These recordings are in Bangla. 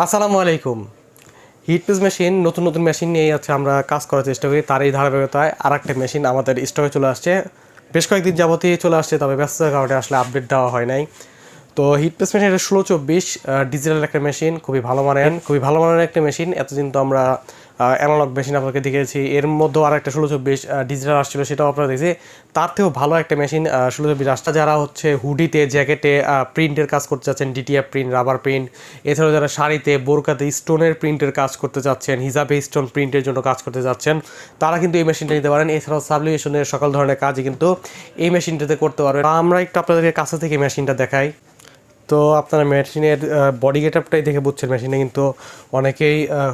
আসসালামু আলাইকুম। হিট প্রেস মেশিন নতুন মেশিন নিয়েই আমরা কাজ করার চেষ্টা করি। তারই ধারাবাহিকতায় আরেকটা মেশিন আমাদের স্টকে চলে আসছে। বেশ কয়েকদিন যাবতই চলে আসছে, তবে ব্যস্ততার কারণে আসলে আপডেট দেওয়া হয় নাই। তো হিট প্রেস মেশিন এটা 1624 ডিজিটাল একটা মেশিন, খুবই ভালো মানের একটা মেশিন। এতদিন তো আমরা অ্যানালগ মেশিন আপনাকে দেখিয়েছি, এর মধ্যেও আর একটা 1624 ডিজিটাল আসছিল, সেটাও আপনারা দেখছি। তার থেকেও ভালো একটা মেশিন 1624 আসছে। যারা হচ্ছে হুডিতে, জ্যাকেটে প্রিন্টের কাজ করতে চাচ্ছেন, ডিটিএফ প্রিন্ট, রাবার প্রিন্ট, এছাড়াও যারা শাড়িতে, বোরকাতে স্টোনের প্রিন্টের কাজ করতে চাচ্ছেন, হিজাবে স্টোন প্রিন্টের জন্য কাজ করতে চাচ্ছেন, তারা কিন্তু এই মেশিনটা নিতে পারেন। এছাড়াও সাবলিমেশনের সকল ধরনের কাজই কিন্তু এই মেশিনটাতে করতে পারবেন। আমরা একটু আপনাদেরকে কাছে থেকে মেশিনটা দেখাই। তো আপনারা মেশিনের বডি গেটআপটাই দেখে বুঝছেন মেশিনে কিন্তু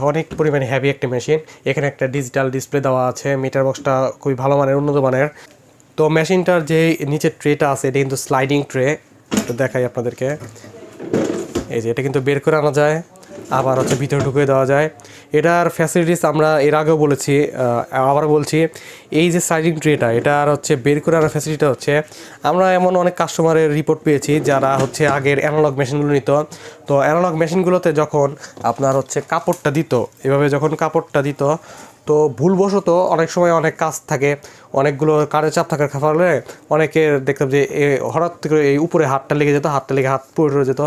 অনেক পরিমাণে হ্যাভি একটা মেশিন। এখানে একটা ডিজিটাল ডিসপ্লে দেওয়া আছে, মিটার বক্সটা খুবই ভালো মানের, উন্নত মানের। তো মেশিনটার যে নিচের ট্রেটা আছে এটা কিন্তু স্লাইডিং ট্রে। তো দেখাই আপনাদেরকে, এই যে এটা কিন্তু বের করে আনা যায়, আবার ভিতরে ঢুকিয়ে দেওয়া যায়। এটার ফ্যাসিলিটিস আমরা এর আগেও বলেছি, আবার বলছি, এই যে সাইডিং ট্রেটা, এটার বের করে আনার ফ্যাসিলিটিটা আমরা এমন অনেক কাস্টমারের রিপোর্ট পেয়েছি যারা আগের অ্যানালগ মেশিনগুলো নিত। তো অ্যানালগ মেশিনগুলোতে যখন আপনার কাপড়টা দিত, এভাবে যখন কাপড়টা দিত, তো ভুলবশত অনেক সময় অনেক কাজ থাকে, অনেকগুলো কারের চাপ থাকার ফলে অনেকের দেখতাম যে হঠাৎ করে এই উপরে হাতটা লেগে যেত, হাতটা লেগে হাত পড়ে যেত।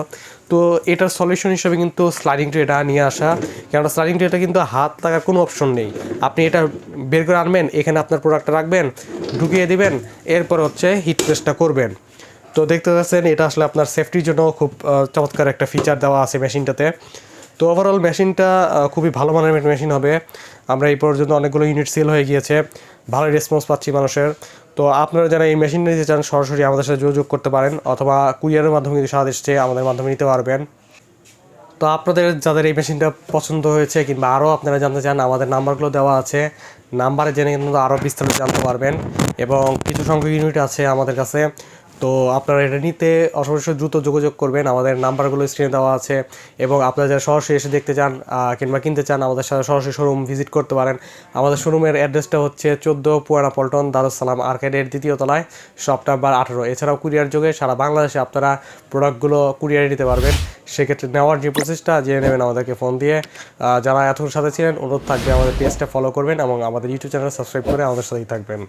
তো এটার সলিউশন হিসেবে কিন্তু স্লাইডিং ট্রেটা নিয়ে আসা। কেননা স্লাইডিং ট্রেটা কিন্তু হাত লাগার কোনো অপশন নেই। আপনি এটা বের করে আনবেন, এখানে আপনার প্রোডাক্টটা রাখবেন, ঢুকিয়ে দিবেন, এরপর হিট প্রেসটা করবেন। তো দেখতে পাচ্ছেন এটা আসলে আপনার সেফটির জন্য খুব চমৎকার একটা ফিচার দেওয়া আছে মেশিনটাতে। তো ওভারঅল মেশিনটা খুবই ভালো মানের মেশিন হবে। আমরা এই পর্যন্ত অনেকগুলো ইউনিট সেল হয়ে গিয়েছে, ভালো রেসপন্স পাচ্ছি মানুষের। তো আপনারা যারা এই মেশিন নিতে চান সরাসরি আমাদের সাথে যোগাযোগ করতে পারেন, অথবা কুরিয়ারের মাধ্যমে কিন্তু সারা দেশে আমাদের মাধ্যমে নিতে পারবেন। তো আপনাদের যাদের এই মেশিনটা পছন্দ হয়েছে কিংবা আরও আপনারা জানতে চান, আমাদের নাম্বারগুলো দেওয়া আছে, নাম্বারে জেনে কিন্তু আরও বিস্তারিত জানতে পারবেন। এবং কিছু সংখ্যক ইউনিট আছে আমাদের কাছে। তো আপনারা এটা নিতে অবশ্যই দ্রুত যোগাযোগ করবেন, আমাদের নাম্বারগুলো স্ক্রিনে দেওয়া আছে। এবং আপনারা যারা সরাসরি এসে দেখতে চান কিংবা কিনতে চান, আমাদের সাথে সরাসরি শোরুম ভিজিট করতে পারেন। আমাদের শোরুমের অ্যাড্রেসটা 14 পুরানা পল্টন, দারুসালাম আর্কেডের 2য় তলায়, শপ নাম্বার 18। এছাড়াও কুরিয়ার যোগে সারা বাংলাদেশে আপনারা প্রোডাক্টগুলো কুরিয়ারে নিতে পারবেন। সেক্ষেত্রে নেওয়ার যে প্রসেসটা জেনে নেবেন আমাদেরকে ফোন দিয়ে। যারা এতক্ষণ সাথে ছিলেন, অনুরোধ থাকবে আমাদের পেজটা ফলো করবেন এবং আমাদের ইউটিউব চ্যানেল সাবস্ক্রাইব করে আমাদের সাথেই থাকবেন।